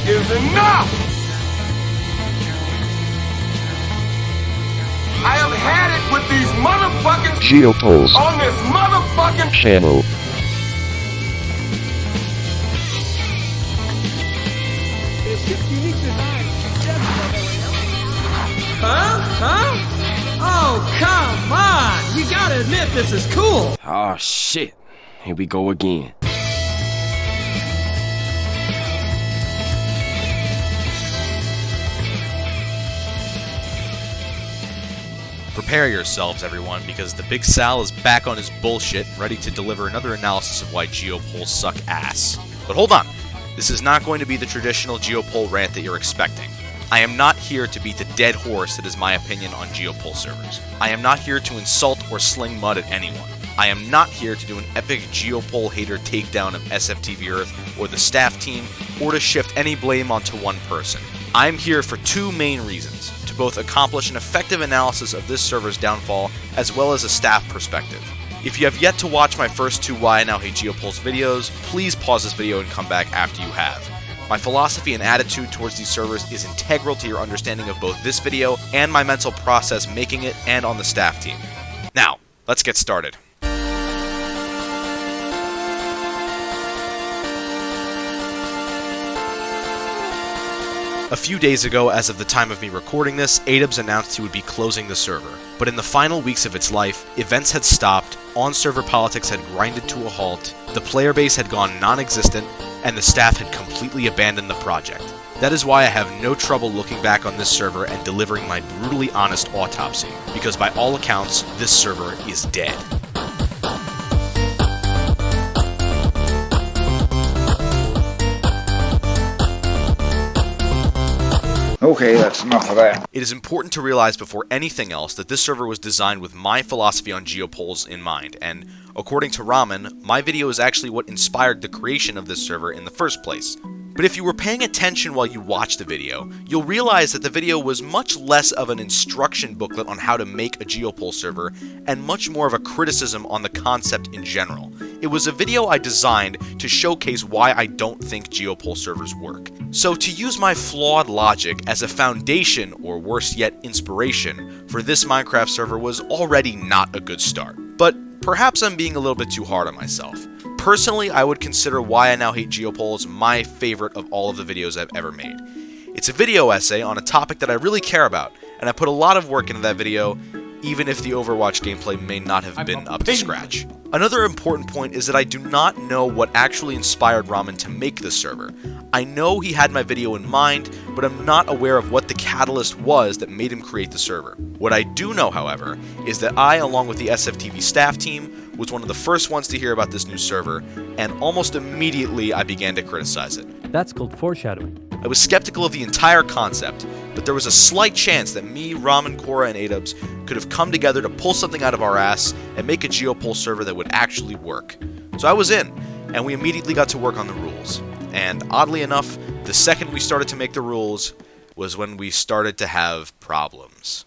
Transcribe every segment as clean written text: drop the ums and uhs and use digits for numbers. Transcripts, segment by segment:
is enough! I have had it with these motherfucking Geopols on this motherfucking channel. Oh, come on! You gotta admit this is cool! Oh shit, here we go again. Prepare yourselves, everyone, because the Big Sal is back on his bullshit and ready to deliver another analysis of why Geopols suck ass. But hold on, this is not going to be the traditional Geopol rant that you're expecting. I am not here to beat the dead horse that is my opinion on Geopol servers. I am not here to insult or sling mud at anyone. I am not here to do an epic Geopol hater takedown of SFTV Earth or the staff team, or to shift any blame onto one person. I'm here for two main reasons: to both accomplish an effective analysis of this server's downfall, as well as a staff perspective. If you have yet to watch my first two Why I Now Hate Geopols videos, please pause this video and come back after you have. My philosophy and attitude towards these servers is integral to your understanding of both this video and my mental process making it and on the staff team. Now, let's get started. A few days ago, as of the time of me recording this, ADUBS announced he would be closing the server. But in the final weeks of its life, events had stopped, on-server politics had grinded to a halt, the player base had gone non-existent, and the staff had completely abandoned the project. That is why I have no trouble looking back on this server and delivering my brutally honest autopsy, because by all accounts, this server is dead. Okay, that's enough of that. It is important to realize before anything else that this server was designed with my philosophy on Geopols in mind, and according to Ramen, my video is actually what inspired the creation of this server in the first place. But if you were paying attention while you watched the video, you'll realize that the video was much less of an instruction booklet on how to make a Geopol server, and much more of a criticism on the concept in general. It was a video I designed to showcase why I don't think Geopol servers work. So to use my flawed logic as a foundation, or worse yet, inspiration, for this Minecraft server was already not a good start. But perhaps I'm being a little bit too hard on myself. Personally, I would consider Why I Now Hate Geopols my favorite of all of the videos I've ever made. It's a video essay on a topic that I really care about, and I put a lot of work into that video, even if the Overwatch gameplay may not have been up to scratch. Another important point is that I do not know what actually inspired Ramen to make this server. I know he had my video in mind, but I'm not aware of what the catalyst was that made him create the server. What I do know, however, is that I, along with the SFTV staff team, was one of the first ones to hear about this new server, and almost immediately I began to criticize it. That's called foreshadowing. I was skeptical of the entire concept, but there was a slight chance that me, Ramen, Cora, and ADUBS could have come together to pull something out of our ass and make a Geopol server that would actually work. So I was in, and we immediately got to work on the rules. And oddly enough, the second we started to make the rules was when we started to have problems.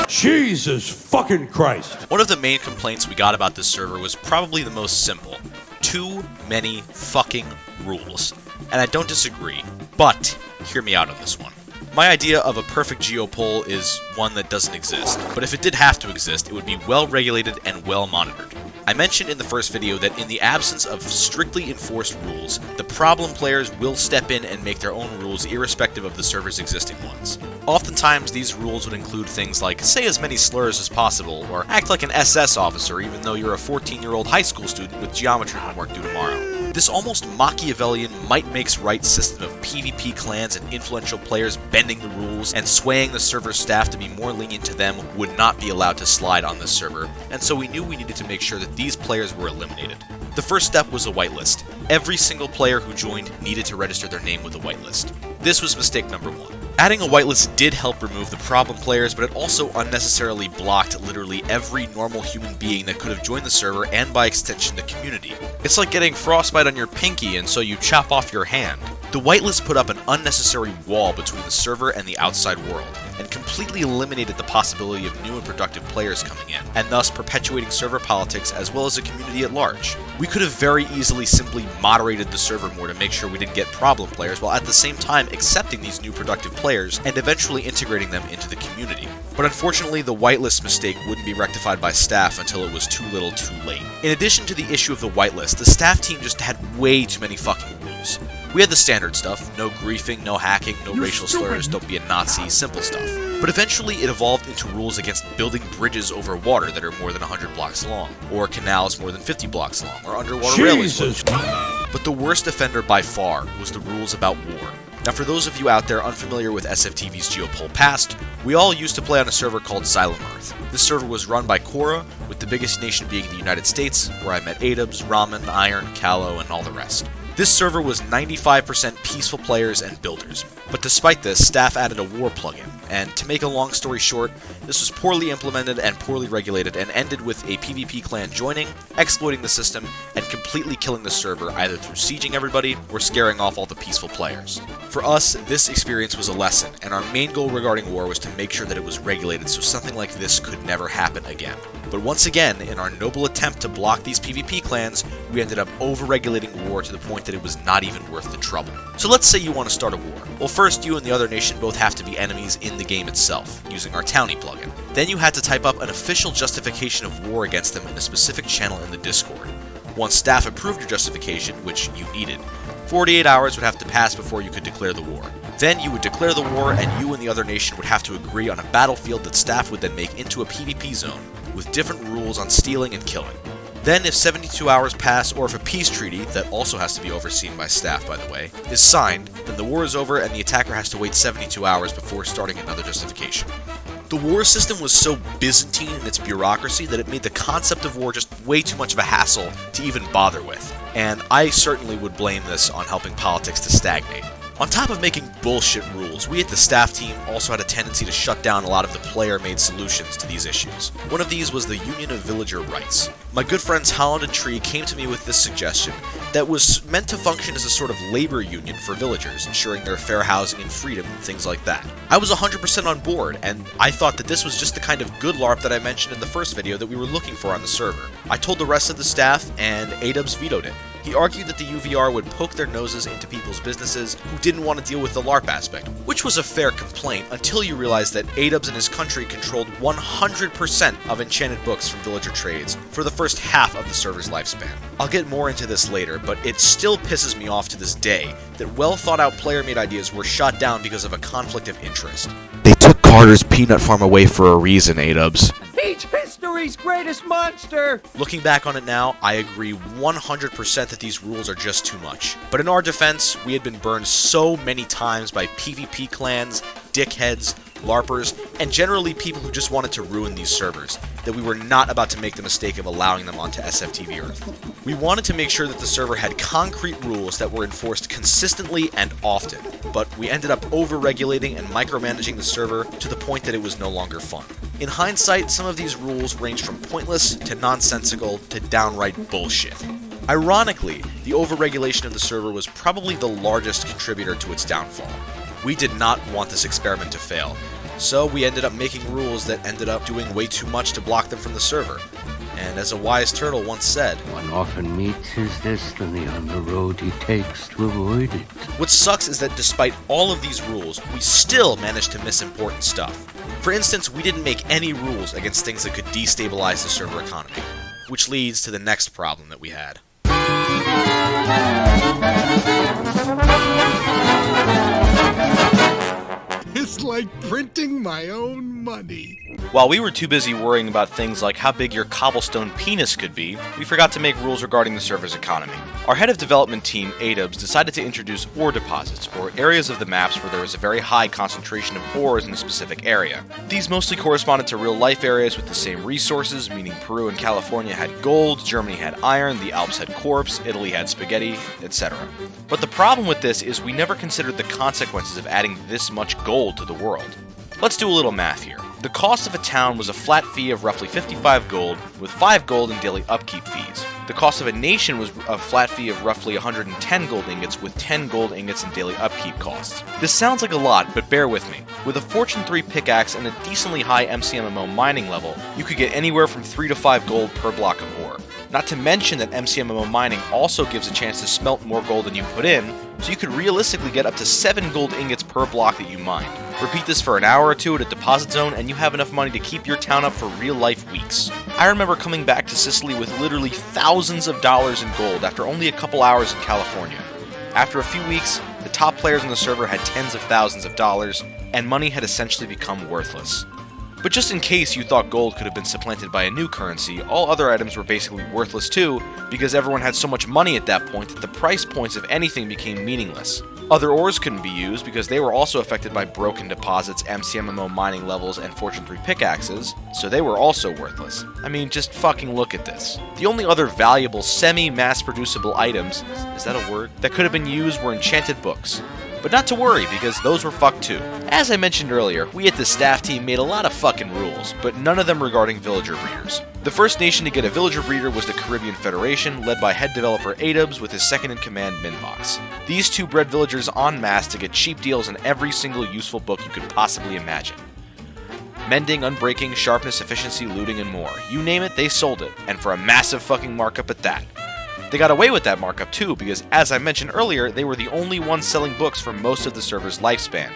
Jesus fucking Christ! One of the main complaints we got about this server was probably the most simple. Too many fucking rules. And I don't disagree, but hear me out on this one. My idea of a perfect Geopol is one that doesn't exist, but if it did have to exist, it would be well regulated and well monitored. I mentioned in the first video that in the absence of strictly enforced rules, the problem players will step in and make their own rules irrespective of the server's existing ones. Oftentimes, these rules would include things like say as many slurs as possible, or act like an SS officer even though you're a 14-year-old high school student with geometry homework due tomorrow. This almost Machiavellian might-makes-right system of PvP clans and influential players bending the rules and swaying the server's staff to be more lenient to them would not be allowed to slide on this server, and so we knew we needed to make sure that these players were eliminated. The first step was a whitelist. Every single player who joined needed to register their name with a whitelist. This was mistake number one. Adding a whitelist did help remove the problem players, but it also unnecessarily blocked literally every normal human being that could have joined the server and by extension the community. It's like getting frostbite on your pinky and so you chop off your hand. The whitelist put up an unnecessary wall between the server and the outside world, and completely eliminated the possibility of new and productive players coming in, and thus perpetuating server politics as well as the community at large. We could have very easily simply moderated the server more to make sure we didn't get problem players, while at the same time accepting these new productive players and eventually integrating them into the community. But unfortunately, the whitelist mistake wouldn't be rectified by staff until it was too little too late. In addition to the issue of the whitelist, the staff team just had way too many fucking rules. We had the standard stuff, no griefing, no hacking, no racial slurs, don't be a Nazi, simple stuff. But eventually it evolved into rules against building bridges over water that are more than 100 blocks long, or canals more than 50 blocks long, or underwater railways. But the worst offender by far was the rules about war. Now for those of you out there unfamiliar with SFTV's Geopol past, we all used to play on a server called Xylem Earth. This server was run by Korra, with the biggest nation being the United States, where I met Adubs, Ramen, Iron, Callow, and all the rest. This server was 95% peaceful players and builders, but despite this, staff added a war plugin, and to make a long story short, this was poorly implemented and poorly regulated and ended with a PvP clan joining, exploiting the system, and completely killing the server either through sieging everybody or scaring off all the peaceful players. For us, this experience was a lesson, and our main goal regarding war was to make sure that it was regulated so something like this could never happen again. But once again, in our noble attempt to block these PvP clans, we ended up over-regulating war to the point that it was not even worth the trouble. So let's say you want to start a war. Well, first you and the other nation both have to be enemies in the game itself, using our Townie plugin. Then you had to type up an official justification of war against them in a specific channel in the Discord. Once staff approved your justification, which you needed, 48 hours would have to pass before you could declare the war. Then you would declare the war, and you and the other nation would have to agree on a battlefield that staff would then make into a PvP zone, with different rules on stealing and killing. Then if 72 hours pass, or if a peace treaty, that also has to be overseen by staff by the way, is signed, then the war is over and the attacker has to wait 72 hours before starting another justification. The war system was so Byzantine in its bureaucracy that it made the concept of war just way too much of a hassle to even bother with, and I certainly would blame this on helping politics to stagnate. On top of making bullshit rules, we at the staff team also had a tendency to shut down a lot of the player-made solutions to these issues. One of these was the Union of Villager Rights. My good friends Holland and Tree came to me with this suggestion that was meant to function as a sort of labor union for villagers, ensuring their fair housing and freedom and things like that. I was 100% on board, and I thought that this was just the kind of good LARP that I mentioned in the first video that we were looking for on the server. I told the rest of the staff, and Adubs vetoed it. He argued that the UVR would poke their noses into people's businesses who didn't want to deal with the LARP aspect, which was a fair complaint until you realized that Adubs and his country controlled 100% of enchanted books from villager trades for the first half of the server's lifespan. I'll get more into this later, but it still pisses me off to this day that well thought out player-made ideas were shot down because of a conflict of interest. They took Carter's peanut farm away for a reason, Adubs. Teach history's greatest monster! Looking back on it now, I agree 100% that these rules are just too much. But in our defense, we had been burned so many times by PvP clans, dickheads, LARPers, and generally people who just wanted to ruin these servers, that we were not about to make the mistake of allowing them onto SFTV Earth. We wanted to make sure that the server had concrete rules that were enforced consistently and often, but we ended up over-regulating and micromanaging the server to the point that it was no longer fun. In hindsight, some of these rules ranged from pointless to nonsensical to downright bullshit. Ironically, the overregulation of the server was probably the largest contributor to its downfall. We did not want this experiment to fail, so we ended up making rules that ended up doing way too much to block them from the server. And as a wise turtle once said, "One often meets his destiny on the road he takes to avoid it." What sucks is that despite all of these rules, we still managed to miss important stuff. For instance, we didn't make any rules against things that could destabilize the server economy, which leads to the next problem that we had. It's like printing my own money. While we were too busy worrying about things like how big your cobblestone penis could be, we forgot to make rules regarding the server's economy. Our head of development team, Adubs, decided to introduce ore deposits, or areas of the maps where there was a very high concentration of ores in a specific area. These mostly corresponded to real-life areas with the same resources, meaning Peru and California had gold, Germany had iron, the Alps had quartz, Italy had spaghetti, etc. But the problem with this is we never considered the consequences of adding this much gold to the world. Let's do a little math here. The cost of a town was a flat fee of roughly 55 gold, with 5 gold in daily upkeep fees. The cost of a nation was a flat fee of roughly 110 gold ingots with 10 gold ingots in daily upkeep costs. This sounds like a lot, but bear with me. With a Fortune 3 pickaxe and a decently high MCMMO mining level, you could get anywhere from 3 to 5 gold per block of ore. Not to mention that MCMMO mining also gives a chance to smelt more gold than you put in, so you could realistically get up to 7 gold ingots per block that you mine. Repeat this for an hour or two at a deposit zone and you have enough money to keep your town up for real life weeks. I remember coming back to Sicily with literally thousands of dollars in gold after only a couple hours in California. After a few weeks, the top players on the server had tens of thousands of dollars, and money had essentially become worthless. But just in case you thought gold could have been supplanted by a new currency, all other items were basically worthless too, because everyone had so much money at that point that the price points of anything became meaningless. Other ores couldn't be used because they were also affected by broken deposits, MCMMO mining levels, and Fortune 3 pickaxes, so they were also worthless. I mean, just fucking look at this. The only other valuable semi-mass-producible items, is that a word, that could have been used were enchanted books. But not to worry, because those were fucked too. As I mentioned earlier, we at the staff team made a lot of fucking rules, but none of them regarding villager breeders. The first nation to get a villager breeder was the Caribbean Federation, led by head developer Adubs with his second-in-command Minbox. These two bred villagers en masse to get cheap deals on every single useful book you could possibly imagine. Mending, unbreaking, sharpness, efficiency, looting, and more. You name it, they sold it, and for a massive fucking markup at that. They got away with that markup too, because as I mentioned earlier, they were the only ones selling books for most of the server's lifespan.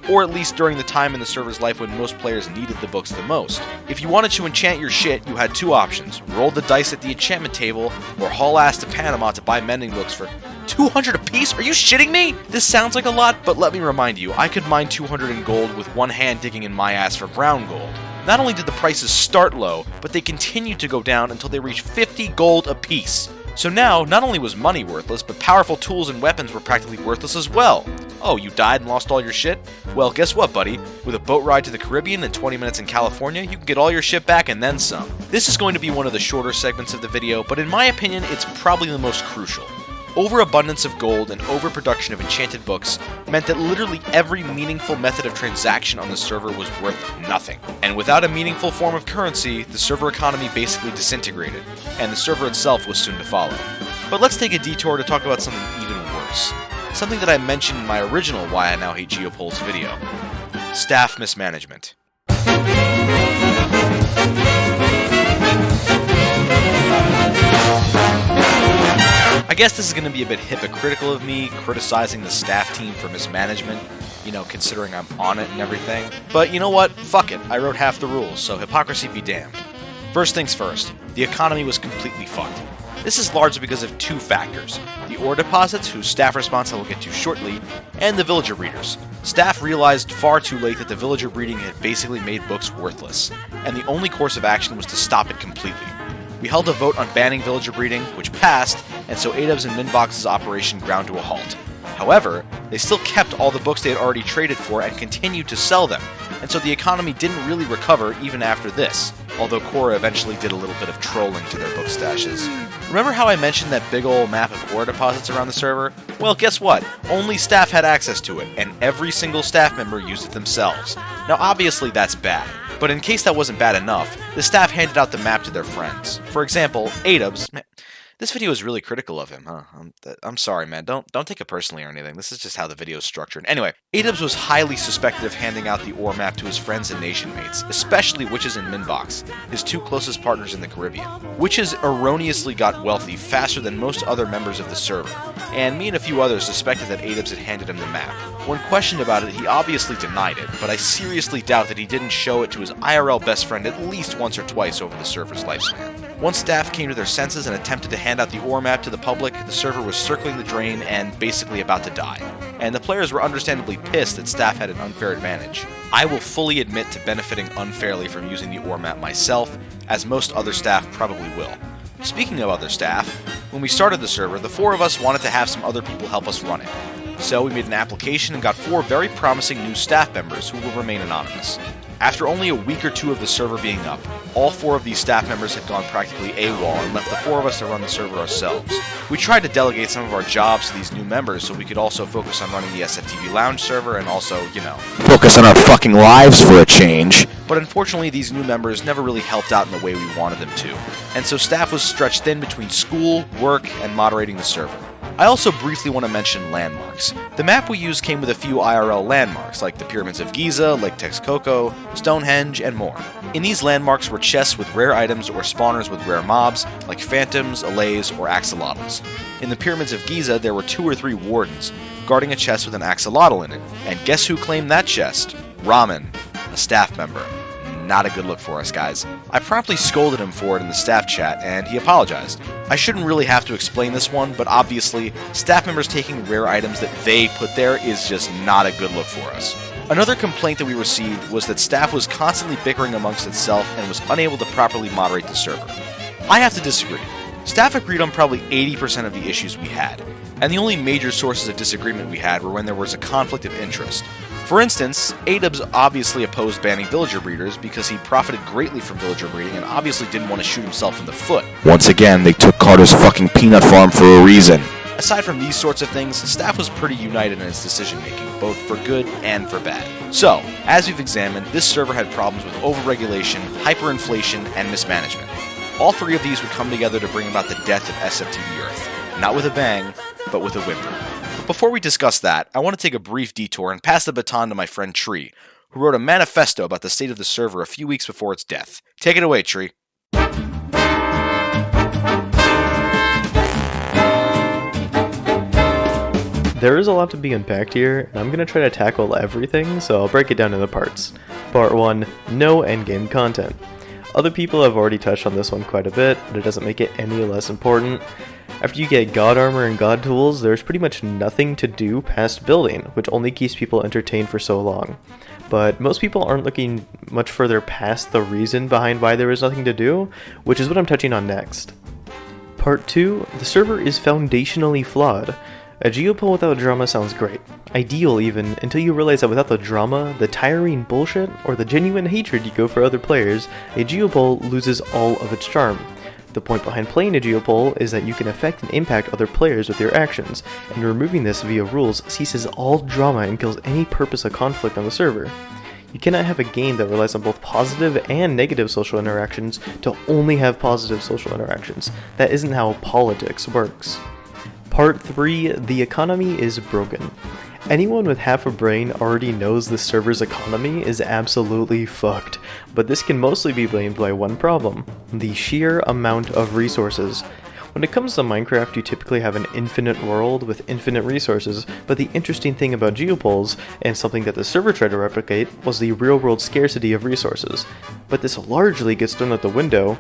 Or at least during the time in the server's life when most players needed the books the most. If you wanted to enchant your shit, you had two options: roll the dice at the enchantment table, or haul ass to Panama to buy mending books for 200 apiece? Are you shitting me? This sounds like a lot, but let me remind you, I could mine 200 in gold with one hand digging in my ass for brown gold. Not only did the prices start low, but they continued to go down until they reached 50 gold apiece. So now, not only was money worthless, but powerful tools and weapons were practically worthless as well. Oh, you died and lost all your shit? Well, guess what, buddy? With a boat ride to the Caribbean and 20 minutes in California, you can get all your shit back and then some. This is going to be one of the shorter segments of the video, but in my opinion, it's probably the most crucial. Overabundance of gold and overproduction of enchanted books meant that literally every meaningful method of transaction on the server was worth nothing. And without a meaningful form of currency, the server economy basically disintegrated, and the server itself was soon to follow. But let's take a detour to talk about something even worse. Something that I mentioned in my original Why I Now Hate Geopols video. Staff mismanagement. I guess this is going to be a bit hypocritical of me, criticizing the staff team for mismanagement, you know, considering I'm on it and everything. But you know what? Fuck it. I wrote half the rules, so hypocrisy be damned. First things first, the economy was completely fucked. This is largely because of two factors: the ore deposits, whose staff response I will get to shortly, and the villager breeders. Staff realized far too late that the villager breeding had basically made books worthless, and the only course of action was to stop it completely. We held a vote on banning villager breeding, which passed, and so Adubs and Minbox's operation ground to a halt. However, they still kept all the books they had already traded for and continued to sell them, and so the economy didn't really recover even after this, although Korra eventually did a little bit of trolling to their book stashes. Remember how I mentioned that big ol' map of ore deposits around the server? Well, guess what? Only staff had access to it, and every single staff member used it themselves. Now obviously that's bad, but in case that wasn't bad enough, the staff handed out the map to their friends. For example, Adubs... This video is really critical of him, huh? I'm sorry, man. Don't take it personally or anything. This is just how the video is structured. Anyway, Adubs was highly suspected of handing out the ore map to his friends and nation mates, especially Witches and Minbox, his two closest partners in the Caribbean. Witches erroneously got wealthy faster than most other members of the server, and me and a few others suspected that Adubs had handed him the map. When questioned about it, he obviously denied it, but I seriously doubt that he didn't show it to his IRL best friend at least once or twice over the server's lifespan. Once staff came to their senses and attempted to hand out the ore map to the public, the server was circling the drain and basically about to die. And the players were understandably pissed that staff had an unfair advantage. I will fully admit to benefiting unfairly from using the ore map myself, as most other staff probably will. Speaking of other staff, when we started the server, the four of us wanted to have some other people help us run it. So we made an application and got 4 very promising new staff members who will remain anonymous. After only a week or two of the server being up, all 4 of these staff members had gone practically AWOL and left the 4 of us to run the server ourselves. We tried to delegate some of our jobs to these new members so we could also focus on running the SFTV Lounge server and also, focus on our fucking lives for a change. But unfortunately, these new members never really helped out in the way we wanted them to, and so staff was stretched thin between school, work, and moderating the server. I also briefly want to mention landmarks. The map we used came with a few IRL landmarks, like the Pyramids of Giza, Lake Texcoco, Stonehenge, and more. In these landmarks were chests with rare items or spawners with rare mobs, like phantoms, allays, or axolotls. In the Pyramids of Giza, there were 2 or 3 wardens, guarding a chest with an axolotl in it. And guess who claimed that chest? Ramen, a staff member. Not a good look for us, guys. I promptly scolded him for it in the staff chat, and he apologized. I shouldn't really have to explain this one, but obviously, staff members taking rare items that they put there is just not a good look for us. Another complaint that we received was that staff was constantly bickering amongst itself and was unable to properly moderate the server. I have to disagree. Staff agreed on probably 80% of the issues we had, and the only major sources of disagreement we had were when there was a conflict of interest. For instance, ADubs obviously opposed banning villager breeders because he profited greatly from villager breeding and obviously didn't want to shoot himself in the foot. Once again, they took Carter's fucking peanut farm for a reason. Aside from these sorts of things, staff was pretty united in its decision making, both for good and for bad. So, as we've examined, this server had problems with overregulation, hyperinflation, and mismanagement. All 3 of these would come together to bring about the death of SFTV Earth. Not with a bang, but with a whimper. Before we discuss that, I want to take a brief detour and pass the baton to my friend Tree, who wrote a manifesto about the state of the server a few weeks before its death. Take it away, Tree. There is a lot to be unpacked here, and I'm going to try to tackle everything, so I'll break it down into parts. Part 1, no endgame content. Other people have already touched on this one quite a bit, but it doesn't make it any less important. After you get god armor and god tools, there's pretty much nothing to do past building, which only keeps people entertained for so long. But most people aren't looking much further past the reason behind why there is nothing to do, which is what I'm touching on next. Part 2, the server is foundationally flawed. A Geopol without drama sounds great. Ideal even, until you realize that without the drama, the tiring bullshit, or the genuine hatred you go for other players, a Geopol loses all of its charm. The point behind playing a Geopol is that you can affect and impact other players with your actions, and removing this via rules ceases all drama and kills any purpose of conflict on the server. You cannot have a game that relies on both positive and negative social interactions to only have positive social interactions. That isn't how politics works. Part 3, the economy is broken. Anyone with half a brain already knows the server's economy is absolutely fucked, but this can mostly be blamed by one problem: the sheer amount of resources. When it comes to Minecraft, you typically have an infinite world with infinite resources, but the interesting thing about Geopols, and something that the server tried to replicate, was the real-world scarcity of resources. But this largely gets thrown out the window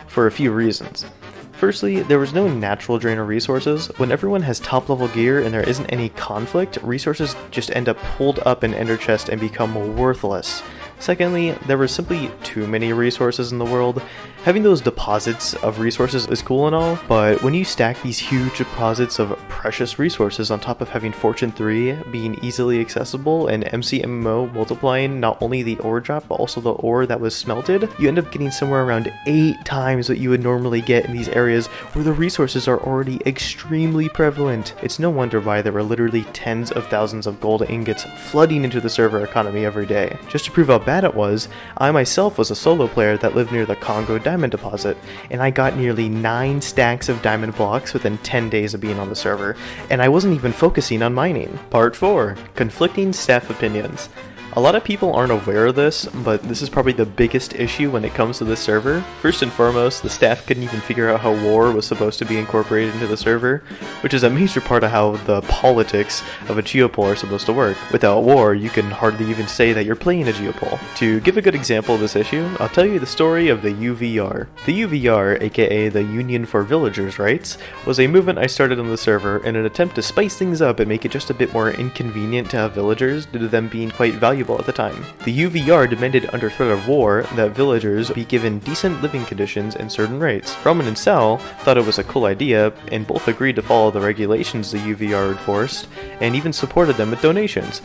for a few reasons. Firstly, there was no natural drain of resources. When everyone has top-level gear and there isn't any conflict, resources just end up pulled up in Ender Chest and become worthless. Secondly, there were simply too many resources in the world. Having those deposits of resources is cool and all, but when you stack these huge deposits of precious resources on top of having Fortune 3 being easily accessible and MCMMO multiplying not only the ore drop but also the ore that was smelted, you end up getting somewhere around 8 times what you would normally get in these areas where the resources are already extremely prevalent. It's no wonder why there were literally tens of thousands of gold ingots flooding into the server economy every day. Just to prove how bad it was, I myself was a solo player that lived near the Congo diamond deposit, and I got nearly 9 stacks of diamond blocks within 10 days of being on the server, and I wasn't even focusing on mining. Part 4, conflicting staff opinions. A lot of people aren't aware of this, but this is probably the biggest issue when it comes to this server. First and foremost, the staff couldn't even figure out how war was supposed to be incorporated into the server, which is a major part of how the politics of a Geopol are supposed to work. Without war, you can hardly even say that you're playing a Geopol. To give a good example of this issue, I'll tell you the story of the UVR. The UVR, aka the Union for Villagers' Rights, was a movement I started on the server in an attempt to spice things up and make it just a bit more inconvenient to have villagers due to them being quite valuable at the time. The UVR demanded under threat of war that villagers be given decent living conditions and certain rights. Roman and Sal thought it was a cool idea and both agreed to follow the regulations the UVR enforced and even supported them with donations.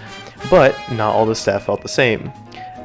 But not all the staff felt the same.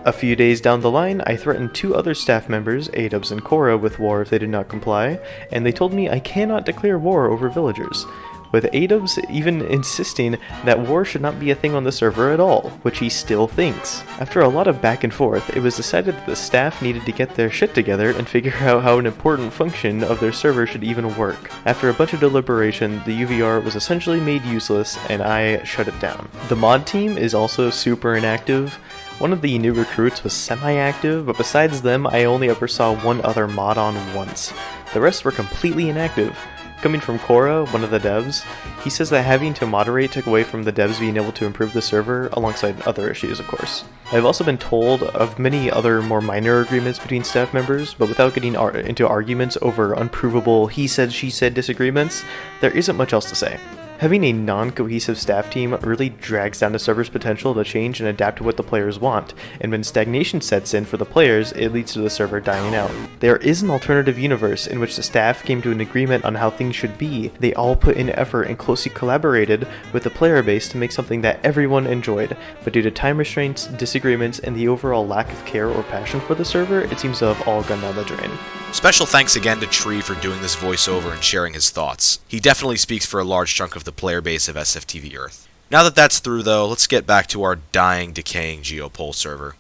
A few days down the line, I threatened 2 other staff members, Adubs and Cora, with war if they did not comply, and they told me I cannot declare war over villagers, with Adubs even insisting that war should not be a thing on the server at all, which he still thinks. After a lot of back and forth, it was decided that the staff needed to get their shit together and figure out how an important function of their server should even work. After a bunch of deliberation, the UVR was essentially made useless and I shut it down. The mod team is also super inactive. One of the new recruits was semi-active, but besides them, I only ever saw one other mod on once. The rest were completely inactive. Coming from Cora, one of the devs, he says that having to moderate took away from the devs being able to improve the server, alongside other issues, of course. I've also been told of many other more minor agreements between staff members, but without getting into arguments over unprovable he said, she said disagreements, there isn't much else to say. Having a non-cohesive staff team really drags down the server's potential to change and adapt to what the players want, and when stagnation sets in for the players, it leads to the server dying out. There is an alternative universe in which the staff came to an agreement on how things should be. They all put in effort and closely collaborated with the player base to make something that everyone enjoyed, but due to time restraints, disagreements, and the overall lack of care or passion for the server, it seems to have all gone down the drain. Special thanks again to Tree for doing this voiceover and sharing his thoughts. He definitely speaks for a large chunk of the player base of SFTV Earth. Now that that's through though, let's get back to our dying, decaying Geopols server.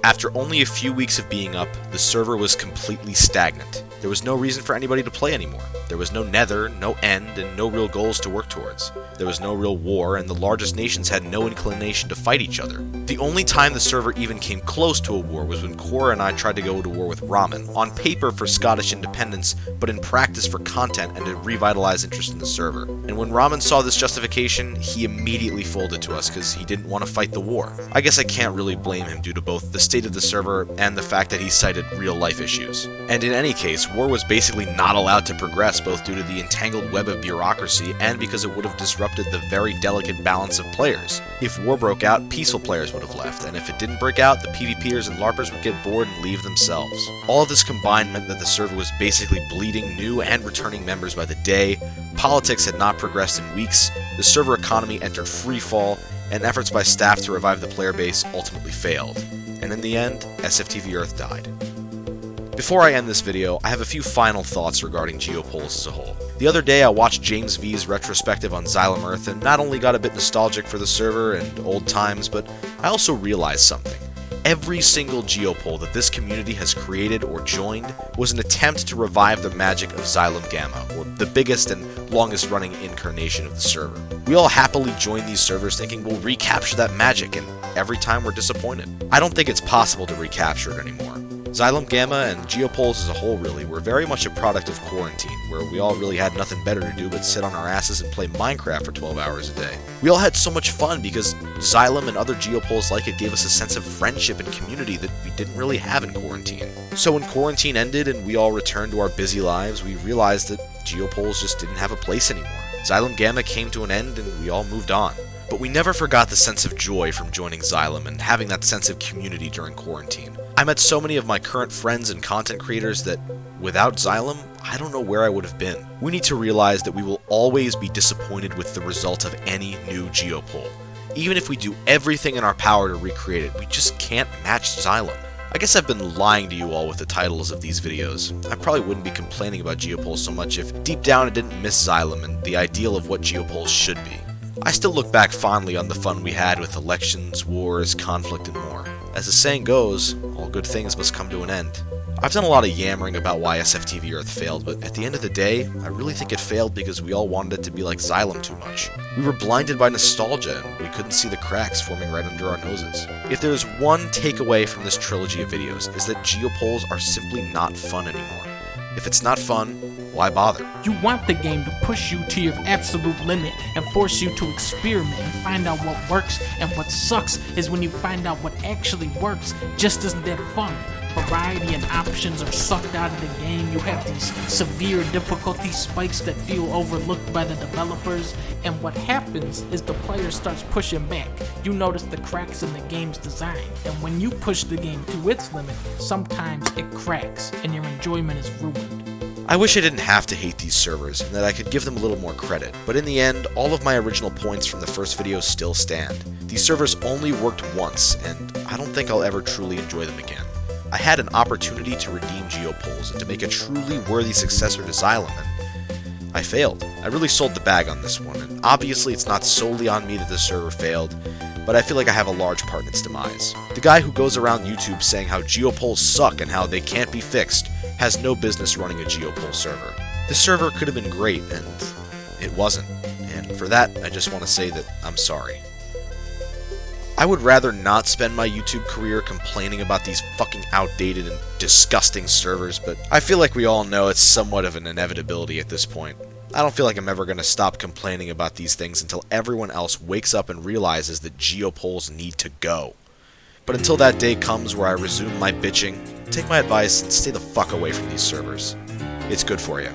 After only a few weeks of being up, the server was completely stagnant. There was no reason for anybody to play anymore. There was no nether, no end, and no real goals to work towards. There was no real war, and the largest nations had no inclination to fight each other. The only time the server even came close to a war was when Cora and I tried to go to war with Ramen, on paper for Scottish independence, but in practice for content and to revitalize interest in the server. And when Ramen saw this justification, he immediately folded to us because he didn't want to fight the war. I guess I can't really blame him due to both the state of the server and the fact that he cited real-life issues. And in any case, war was basically not allowed to progress both due to the entangled web of bureaucracy and because it would have disrupted the very delicate balance of players. If war broke out, peaceful players would have left, and if it didn't break out, the PvPers and LARPers would get bored and leave themselves. All of this combined meant that the server was basically bleeding new and returning members by the day, politics had not progressed in weeks, the server economy entered freefall, and efforts by staff to revive the player base ultimately failed. And in the end, SFTV Earth died. Before I end this video, I have a few final thoughts regarding Geopols as a whole. The other day I watched James V's retrospective on Xylem Earth and not only got a bit nostalgic for the server and old times, but I also realized something. Every single Geopol that this community has created or joined was an attempt to revive the magic of Xylem Gamma, or the biggest and longest running incarnation of the server. We all happily join these servers thinking we'll recapture that magic, and every time we're disappointed. I don't think it's possible to recapture it anymore. Xylem Gamma and Geopols as a whole really were very much a product of quarantine, where we all really had nothing better to do but sit on our asses and play Minecraft for 12 hours a day. We all had so much fun because Xylem and other Geopols like it gave us a sense of friendship and community that we didn't really have in quarantine. So when quarantine ended and we all returned to our busy lives, we realized that Geopols just didn't have a place anymore. Xylem Gamma came to an end and we all moved on. But we never forgot the sense of joy from joining Xylem and having that sense of community during quarantine. I met so many of my current friends and content creators that, without Xylem, I don't know where I would have been. We need to realize that we will always be disappointed with the result of any new Geopol. Even if we do everything in our power to recreate it, we just can't match Xylem. I guess I've been lying to you all with the titles of these videos. I probably wouldn't be complaining about Geopols so much if deep down I didn't miss Xylem and the ideal of what Geopols should be. I still look back fondly on the fun we had with elections, wars, conflict, and more. As the saying goes, all good things must come to an end. I've done a lot of yammering about why SFTV Earth failed, but at the end of the day, I really think it failed because we all wanted it to be like Xylem too much. We were blinded by nostalgia, and we couldn't see the cracks forming right under our noses. If there's one takeaway from this trilogy of videos, is that Geopols are simply not fun anymore. If it's not fun, why bother? You want the game to push you to your absolute limit and force you to experiment and find out what works, and what sucks is when you find out what actually works just isn't that fun. Variety and options are sucked out of the game. You have these severe difficulty spikes that feel overlooked by the developers, and what happens is the player starts pushing back. You notice the cracks in the game's design, and when you push the game to its limit, sometimes it cracks and your enjoyment is ruined. I wish I didn't have to hate these servers and that I could give them a little more credit, but in the end, all of my original points from the first video still stand. These servers only worked once, and I don't think I'll ever truly enjoy them again. I had an opportunity to redeem Geopols and to make a truly worthy successor to Xylem, and I failed. I really sold the bag on this one, and obviously it's not solely on me that this server failed, but I feel like I have a large part in its demise. The guy who goes around YouTube saying how Geopols suck and how they can't be fixed has no business running a Geopol server. This server could have been great, and it wasn't, and for that I just want to say that I'm sorry. I would rather not spend my YouTube career complaining about these fucking outdated and disgusting servers, but I feel like we all know it's somewhat of an inevitability at this point. I don't feel like I'm ever going to stop complaining about these things until everyone else wakes up and realizes that Geopols need to go. But until that day comes where I resume my bitching, take my advice and stay the fuck away from these servers. It's good for you.